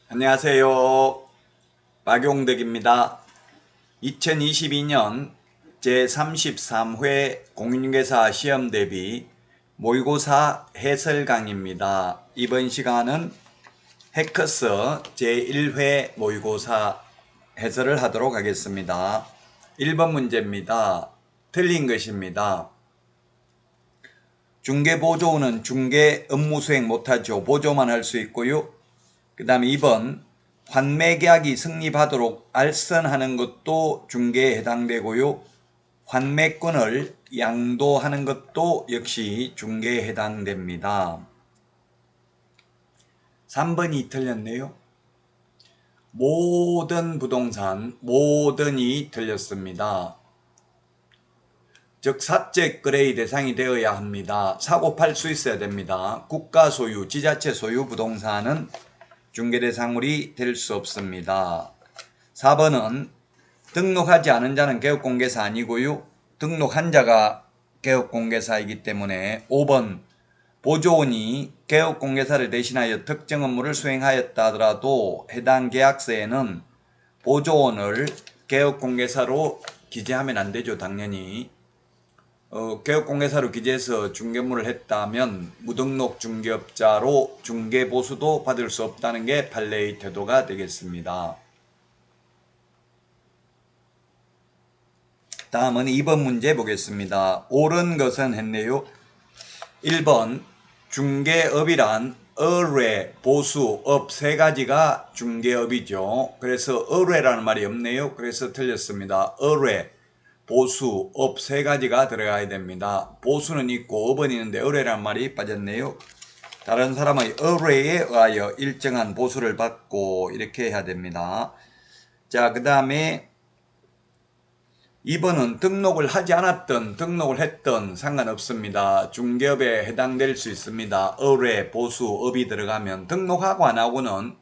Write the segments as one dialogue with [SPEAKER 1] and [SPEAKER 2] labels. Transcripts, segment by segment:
[SPEAKER 1] 안녕하세요. 박용덕입니다. 2022년 제33회 공인중개사 시험 대비 모의고사 해설 강의입니다. 이번 시간은 해커스 제1회 모의고사 해설을 하도록 하겠습니다. 1번 문제입니다. 틀린 것입니다. 중개보조원은 중개 업무 수행 못하죠. 보조만 할 수 있고요. 그 다음에 2번 환매계약이 성립하도록 알선하는 것도 중개에 해당되고요. 환매권을 양도하는 것도 역시 중개에 해당됩니다. 3번이 틀렸네요. 모든 부동산, 모든이 틀렸습니다. 즉 사적 거래의 대상이 되어야 합니다. 사고 팔 수 있어야 됩니다. 국가 소유, 지자체 소유 부동산은 중개대상물이 될 수 없습니다. 4번은 등록하지 않은 자는 개업공개사 아니고요. 등록한 자가 개업공개사이기 때문에 5번 보조원이 개업공개사를 대신하여 특정 업무를 수행하였다 하더라도 해당 계약서에는 보조원을 개업공개사로 기재하면 안 되죠. 당연히. 개업공개사로 기재해서 중개업무를 했다면 무등록 중개업자로 중개보수도 받을 수 없다는 게 판례의 태도가 되겠습니다. 다음은 2번 문제 보겠습니다. 옳은 것은 했네요. 1번 중개업이란 의뢰, 보수, 업 세 가지가 중개업이죠. 그래서 의뢰라는 말이 없네요. 그래서 틀렸습니다. 의뢰, 보수, 업 세 가지가 들어가야 됩니다. 보수는 있고 업은 있는데 의뢰란 말이 빠졌네요. 다른 사람의 의뢰에 의하여 일정한 보수를 받고 이렇게 해야 됩니다. 자, 그 다음에 2번은 등록을 하지 않았던 등록을 했던 상관없습니다. 중개업에 해당될 수 있습니다. 의뢰, 보수, 업이 들어가면 등록하고 안 하고는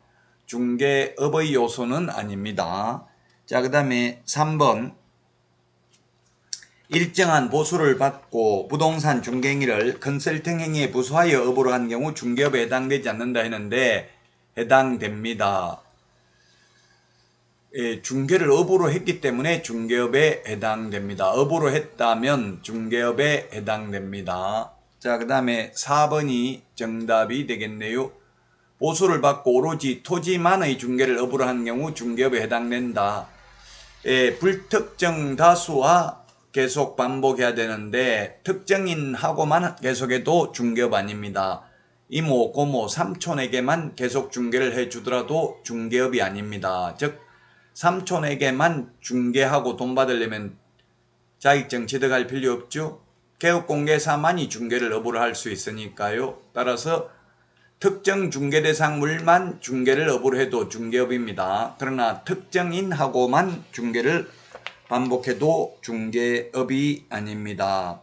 [SPEAKER 1] 중개업의 요소는 아닙니다. 자, 그 다음에 3번 일정한 보수를 받고 부동산 중개행위를 컨설팅 행위에 부수하여 업으로 한 경우 중개업에 해당되지 않는다 했는데 해당됩니다. 중개를 업으로 했기 때문에 중개업에 해당됩니다. 업으로 했다면 중개업에 해당됩니다. 자, 그 다음에 4번이 정답이 되겠네요. 보수를 받고 오로지 토지만의 중개를 업으로 한 경우 중개업에 해당된다. 불특정 다수와 계속 반복해야 되는데 특정인하고만 계속해도 중개업 아닙니다. 이모, 고모, 삼촌에게만 계속 중개를 해주더라도 중개업이 아닙니다. 즉 삼촌에게만 중개하고 돈 받으려면 자격증 취득할 필요 없죠. 개업공개사만이 중개를 업으로 할 수 있으니까요. 따라서 특정 중개대상물만 중개를 업으로 해도 중개업입니다. 그러나 특정인하고만 중개를 반복해도 중개업이 아닙니다.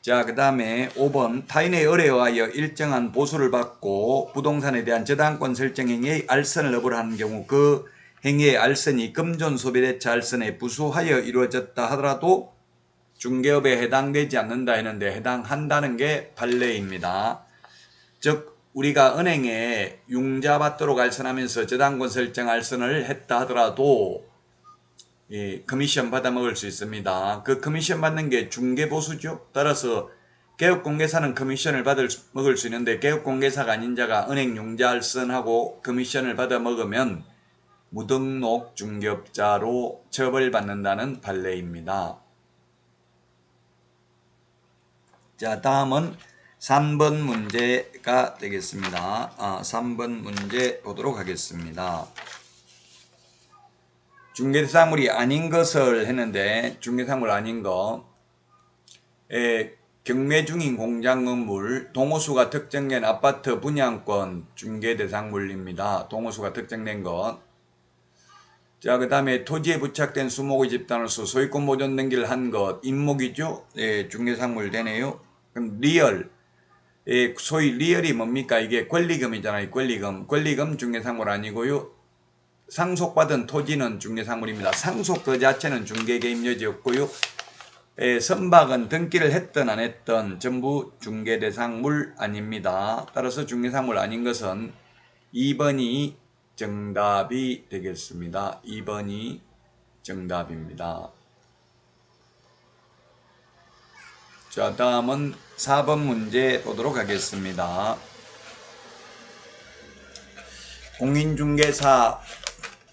[SPEAKER 1] 자, 그 다음에 5번 타인의 의뢰에 의하여 일정한 보수를 받고 부동산에 대한 저당권 설정 행위의 알선을 업으로 하는 경우 그 행위의 알선이 금전 소비대차 알선에 부수하여 이루어졌다 하더라도 중개업에 해당되지 않는다 했는데 해당한다는 게 판례입니다. 즉 우리가 은행에 융자 받도록 알선하면서 저당권 설정 알선을 했다 하더라도 커미션 받아 먹을 수 있습니다. 그 커미션 받는 게 중개보수죠. 따라서 개업공개사는 커미션을 먹을 수 있는데 개업공개사가 아닌 자가 은행 융자 알선하고 커미션을 받아 먹으면 무등록 중개업자로 처벌받는다는 판례입니다. 자, 다음은 3번 문제가 되겠습니다. 3번 문제 보도록 하겠습니다. 중개사물이 아닌 것을 했는데 중개사물 아닌 거 경매 중인 공장 건물, 동호수가 특정된 아파트 분양권 중개대상물입니다. 동호수가 특정된 것. 자, 그 다음에 토지에 부착된 수목의 집단으로서 소유권 보존 등기를 한 것, 임목이죠. 중개상물 되네요. 그럼 리얼, 소위 리얼이 뭡니까? 이게 권리금이잖아요. 권리금 중개상물 아니고요. 상속받은 토지는 중개상물입니다. 상속 그 자체는 중개개입 여지였고요. 선박은 등기를 했든 안 했든 전부 중개대상물 아닙니다. 따라서 중개상물 아닌 것은 2번이 정답이 되겠습니다. 2번이 정답입니다. 자, 다음은 4번 문제 보도록 하겠습니다. 공인중개사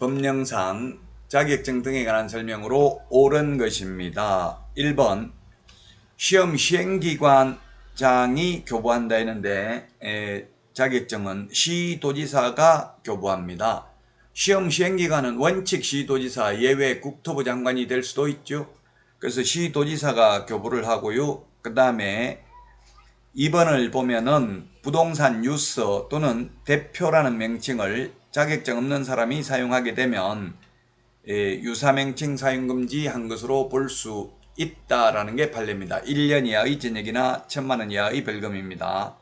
[SPEAKER 1] 법령상 자격증 등에 관한 설명으로 옳은 것입니다. 1번 시험 시행기관장이 교부한다 했는데 자격증은 시도지사가 교부합니다. 시험 시행기관은 원칙 시도지사 예외 국토부 장관이 될 수도 있죠. 그래서 시도지사가 교부를 하고요. 그 다음에 2번을 보면은 부동산 유서 또는 대표라는 명칭을 자격증 없는 사람이 사용하게 되면 유사명칭 사용금지 한 것으로 볼 수 있다라는 게 판례입니다. 1년 이하의 징역이나 1,000,000원 이하의 벌금입니다.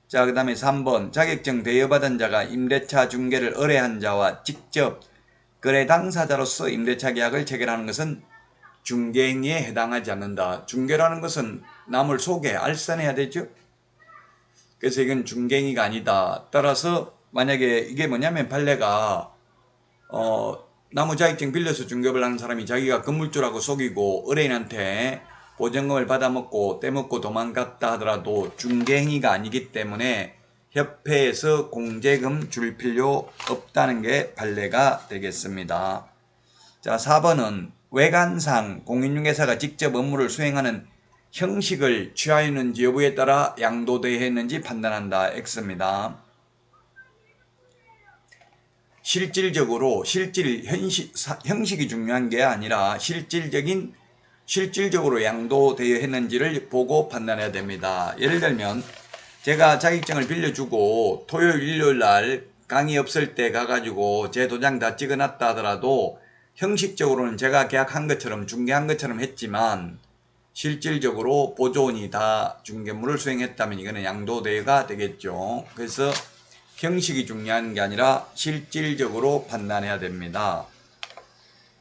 [SPEAKER 1] 자, 그 다음에 3번 자격증 대여받은 자가 임대차 중개를 의뢰한 자와 직접 거래 당사자로서 임대차 계약을 체결하는 것은 중개행위에 해당하지 않는다. 중개라는 것은 남을 속에 알선해야 되죠. 그래서 이건 중개행위가 아니다. 따라서 만약에 이게 뭐냐면 판례가 나무 자격증 빌려서 중개업을 하는 사람이 자기가 건물주라고 속이고 의뢰인한테 보증금을 받아먹고 떼먹고 도망갔다 하더라도 중개행위가 아니기 때문에 협회에서 공제금 줄 필요 없다는 게 판례가 되겠습니다. 자, 4번은 외관상 공인중개사가 직접 업무를 수행하는 형식을 취하였는지 여부에 따라 양도되었는지 판단한다. X입니다. 실질적으로 형식이 중요한 게 아니라 실질적으로 양도되어 했는지를 보고 판단해야 됩니다. 예를 들면 제가 자격증을 빌려주고 토요일 일요일 날 강의 없을 때 가가지고 제 도장 다 찍어놨다 하더라도 형식적으로는 제가 계약한 것처럼 중개한 것처럼 했지만 실질적으로 보조원이 다 중개물을 수행했다면 이거는 양도대여가 되겠죠. 그래서 형식이 중요한 게 아니라 실질적으로 판단해야 됩니다.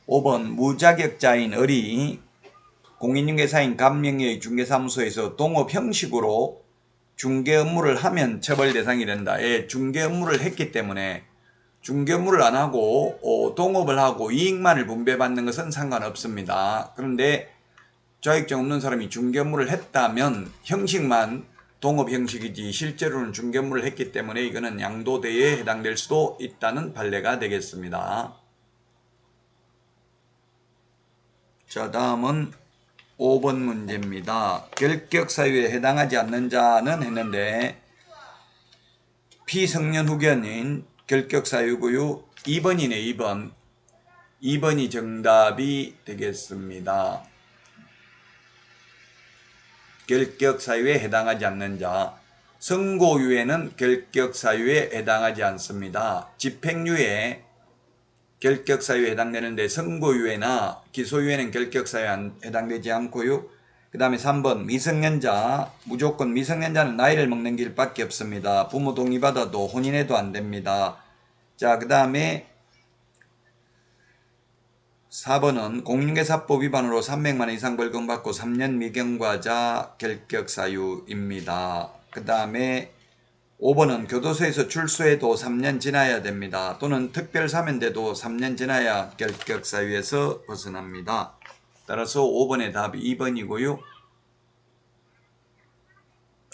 [SPEAKER 1] 5번 무자격자인 을이 공인중개사인 감명의 중개사무소에서 동업 형식으로 중개 업무를 하면 처벌 대상이 된다. 중개 업무를 했기 때문에 중개 업무를 안 하고 동업을 하고 이익만을 분배받는 것은 상관없습니다. 그런데 자격증 없는 사람이 중개 업무를 했다면 형식만 동업 형식이지 실제로는 중개 업무를 했기 때문에 이거는 양도대여에 해당될 수도 있다는 판례가 되겠습니다. 자, 다음은 5번 문제입니다. 결격사유에 해당하지 않는 자는 했는데 피성년 후견인 결격사유고요. 2번이네. 2번이 정답이 되겠습니다. 결격사유에 해당하지 않는 자. 선고유예는 결격사유에 해당하지 않습니다. 집행유예 결격사유에 해당되는데 선고유예나 기소유예는 결격사유에 해당되지 않고요. 그 다음에 3번 미성년자. 무조건 미성년자는 나이를 먹는 길밖에 없습니다. 부모 동의받아도 혼인해도 안 됩니다. 자, 그 다음에 4번은 공인중개사법 위반으로 300만원 이상 벌금 받고 3년 미경과자 결격사유입니다. 그 다음에 5번은 교도소에서 출소해도 3년 지나야 됩니다. 또는 특별사면돼도 3년 지나야 결격사유에서 벗어납니다. 따라서 5번의 답이 2번이고요.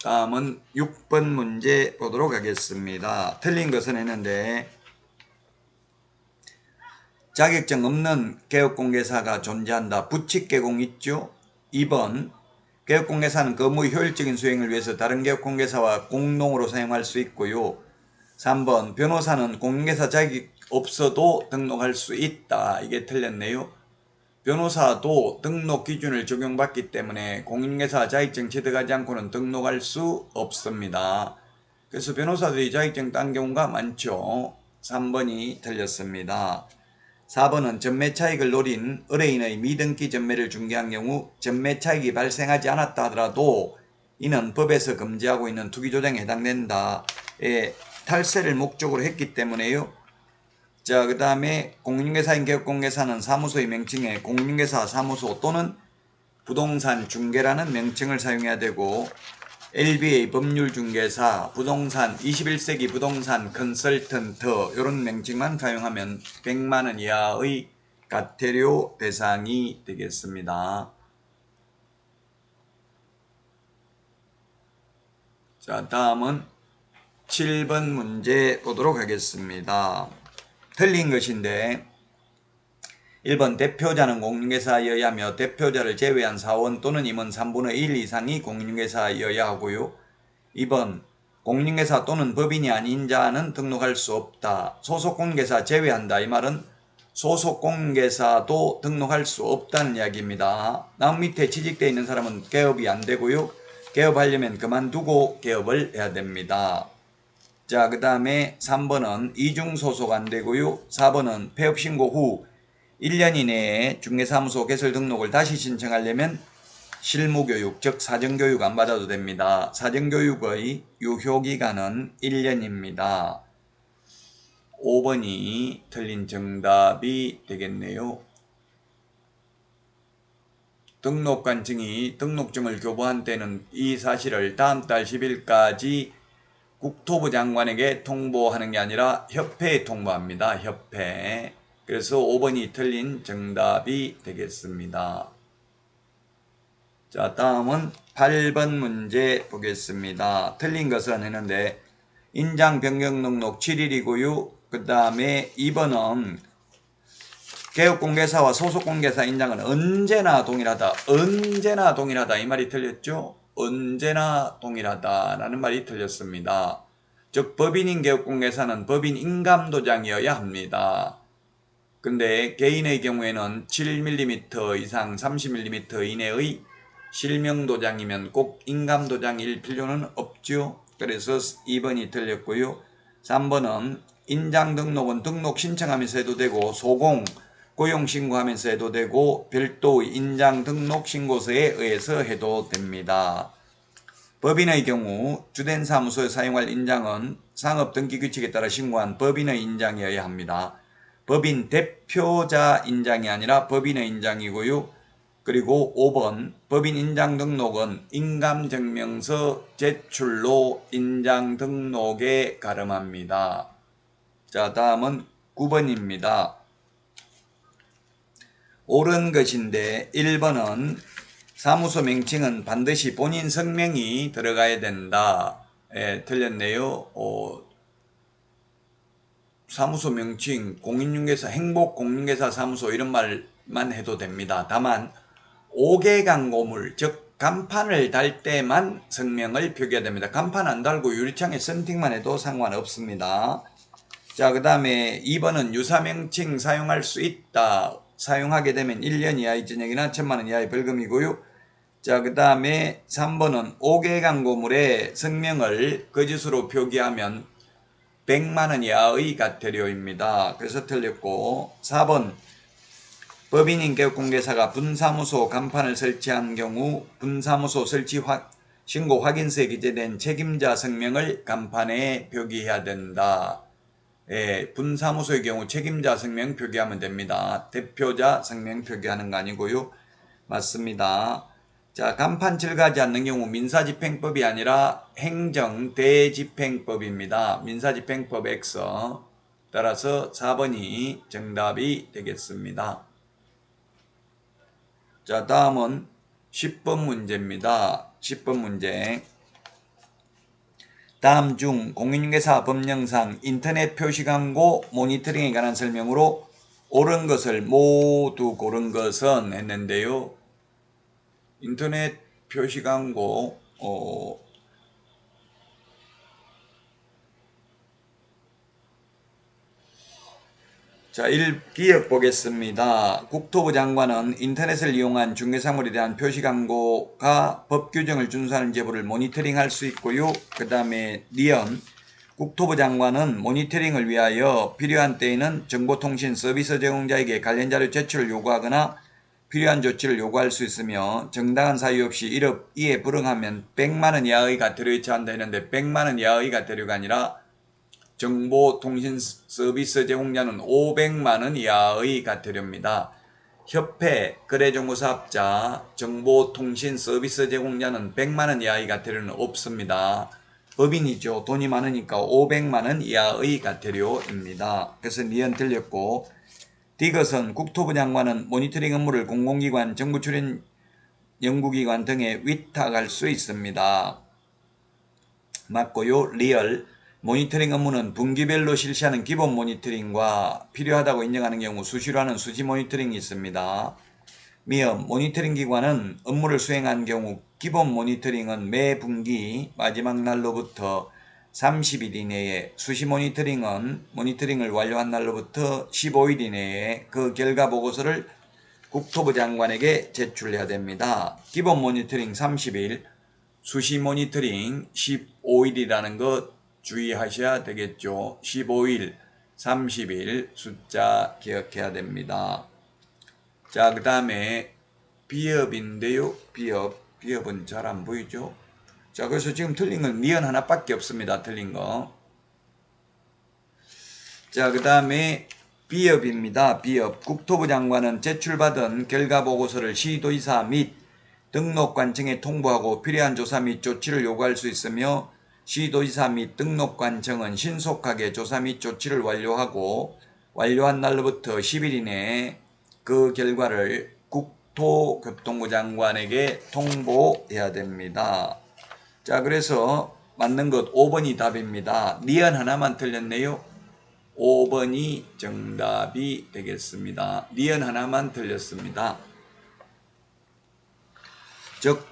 [SPEAKER 1] 다음은 6번 문제 보도록 하겠습니다. 틀린 것은 했는데 자격증 없는 개업공개사가 존재한다. 부칙개공 있죠. 2번 개업공개사는 그 업무의 효율적인 수행을 위해서 다른 개업공개사와 공동으로 사용할 수 있고요. 3번 변호사는 공인중개사 자격이 없어도 등록할 수 있다. 이게 틀렸네요. 변호사도 등록 기준을 적용받기 때문에 공인중개사 자격증 취득하지 않고는 등록할 수 없습니다. 그래서 변호사들이 자격증 딴 경우가 많죠. 3번이 틀렸습니다. 4번은 전매차익을 노린 의뢰인의 미등기 전매를 중개한 경우 전매차익이 발생하지 않았다 하더라도 이는 법에서 금지하고 있는 투기조정에 해당된다. 탈세를 목적으로 했기 때문에요. 자, 그 다음에 공인중개사인 개업공개사는 사무소의 명칭에 공인중개사 사무소 또는 부동산 중개라는 명칭을 사용해야 되고 LBA 법률중개사, 부동산 21세기 부동산 컨설턴트 이런 명칭만 사용하면 100만원 이하의 과태료 대상이 되겠습니다. 자, 다음은 7번 문제 보도록 하겠습니다. 틀린 것인데 1번 대표자는 공인중개사여야 하며 대표자를 제외한 사원 또는 임원 3분의 1 이상이 공인중개사여야 하고요. 2번 공인중개사 또는 법인이 아닌 자는 등록할 수 없다. 소속공인중개사 제외한다. 이 말은 소속공인중개사도 등록할 수 없다는 이야기입니다. 다음 밑에 취직되어 있는 사람은 개업이 안 되고요. 개업하려면 그만두고 개업을 해야 됩니다. 자, 그 다음에 3번은 이중소속 안 되고요. 4번은 폐업신고 후 1년 이내에 중개사무소 개설 등록을 다시 신청하려면 실무교육, 즉 사정교육 안 받아도 됩니다. 사정교육의 유효기간은 1년입니다. 5번이 틀린 정답이 되겠네요. 등록관청이 등록증을 교부한 때는 이 사실을 다음 달 10일까지 국토부 장관에게 통보하는 게 아니라 협회에 통보합니다. 협회. 그래서 5번이 틀린 정답이 되겠습니다. 자, 다음은 8번 문제 보겠습니다. 틀린 것은 했는데 인장 변경 등록 7일이고요. 그 다음에 2번은 개업공개사와 소속공개사 인장은 언제나 동일하다. 언제나 동일하다. 이 말이 틀렸죠? 언제나 동일하다라는 말이 틀렸습니다. 즉 법인인 개업공개사는 법인 인감도장이어야 합니다. 근데 개인의 경우에는 7mm 이상 30mm 이내의 실명도장이면 꼭 인감도장일 필요는 없죠. 그래서 2번이 틀렸고요. 3번은 인장 등록은 등록 신청하면서 해도 되고 소공, 고용신고하면서 해도 되고 별도의 인장 등록 신고서에 의해서 해도 됩니다. 법인의 경우 주된 사무소에 사용할 인장은 상업등기규칙에 따라 신고한 법인의 인장이어야 합니다. 법인 대표자 인장이 아니라 법인의 인장이고요. 그리고 5번 법인 인장 등록은 인감증명서 제출로 인장 등록에 가름합니다. 자, 다음은 9번입니다. 옳은 것인데 1번은 사무소 명칭은 반드시 본인 성명이 들어가야 된다. 틀렸네요. 사무소 명칭, 공인중개사, 행복공인중개사 사무소 이런 말만 해도 됩니다. 다만 5개 광고물, 즉 간판을 달 때만 성명을 표기해야 됩니다. 간판 안 달고 유리창에 썬팅만 해도 상관없습니다. 자, 그 다음에 2번은 유사명칭 사용할 수 있다. 사용하게 되면 1년 이하의 징역이나 1,000만원 이하의 벌금이고요. 자, 그 다음에 3번은 5개 광고물에 성명을 거짓으로 표기하면 100만원 이하의 과태료입니다. 그래서 틀렸고 4번 법인인 개업공개사가 분사무소 간판을 설치한 경우 분사무소 설치 신고 확인서에 기재된 책임자 성명을 간판에 표기해야 된다. 분사무소의 경우 책임자 성명 표기하면 됩니다. 대표자 성명 표기하는 거 아니고요. 맞습니다. 자, 간판 칠가지 않는 경우 민사집행법이 아니라 행정대집행법입니다. 민사집행법 X. 따라서 4번이 정답이 되겠습니다. 자, 다음은 10번 문제입니다. 10번 문제. 다음 중 공인중개사 법령상 인터넷 표시광고 모니터링에 관한 설명으로 옳은 것을 모두 고른 것은 했는데요. 인터넷 표시광고 자, 1기억 보겠습니다. 국토부 장관은 인터넷을 이용한 중개사물에 대한 표시광고가 법 규정을 준수하는지 여부를 모니터링할 수 있고요. 그 다음에 니은 국토부 장관은 모니터링을 위하여 필요한 때에는 정보통신 서비스 제공자에게 관련 자료 제출을 요구하거나 필요한 조치를 요구할 수 있으며 정당한 사유 없이 이에 불응하면 100만원 이하의 과태료에 처한다 했는데 100만원 이하의 과태료가 아니라 정보통신 서비스 제공자는 500만원 이하의 과태료입니다. 협회, 거래정보사업자, 정보통신 서비스 제공자는 100만원 이하의 과태료는 없습니다. 법인이죠. 돈이 많으니까 500만원 이하의 과태료입니다. 그래서 니은 틀렸고, 디귿은 국토부 장관은 모니터링 업무를 공공기관, 정부 출연 연구기관 등에 위탁할 수 있습니다. 맞고요. 리얼, 모니터링 업무는 분기별로 실시하는 기본 모니터링과 필요하다고 인정하는 경우 수시로 하는 수시 모니터링이 있습니다. 미음, 모니터링 기관은 업무를 수행한 경우 기본 모니터링은 매 분기 마지막 날로부터 30일 이내에, 수시 모니터링을 완료한 날로부터 15일 이내에 그 결과 보고서를 국토부 장관에게 제출해야 됩니다. 기본 모니터링 30일, 수시 모니터링 15일이라는 것 주의하셔야 되겠죠. 15일, 30일 숫자 기억해야 됩니다. 자, 그 다음에 비업인데요. 비업은 잘 안 보이죠. 자, 그래서 지금 틀린 건 니은 하나밖에 없습니다. 틀린 거. 자, 그 다음에 비업입니다. 비업. 국토부 장관은 제출받은 결과보고서를 시도지사 및 등록관청에 통보하고 필요한 조사 및 조치를 요구할 수 있으며, 시도지사 및 등록관청은 신속하게 조사 및 조치를 완료하고 완료한 날로부터 10일 이내에 그 결과를 국토교통부 장관에게 통보해야 됩니다. 자, 그래서 맞는 것 5번이 답입니다. 니은 하나만 틀렸네요. 5번이 정답이 되겠습니다. 니은 하나만 틀렸습니다. 즉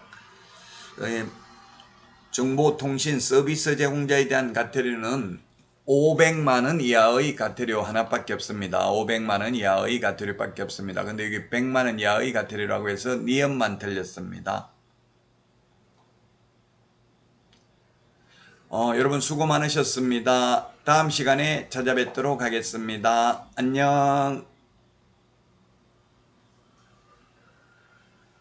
[SPEAKER 1] 정보통신 서비스 제공자에 대한 과태료는 500만원 이하의 과태료 하나밖에 없습니다. 500만원 이하의 과태료밖에 없습니다. 근데 여기 100만원 이하의 과태료라고 해서 니은만 틀렸습니다. 여러분 수고 많으셨습니다. 다음 시간에 찾아뵙도록 하겠습니다. 안녕.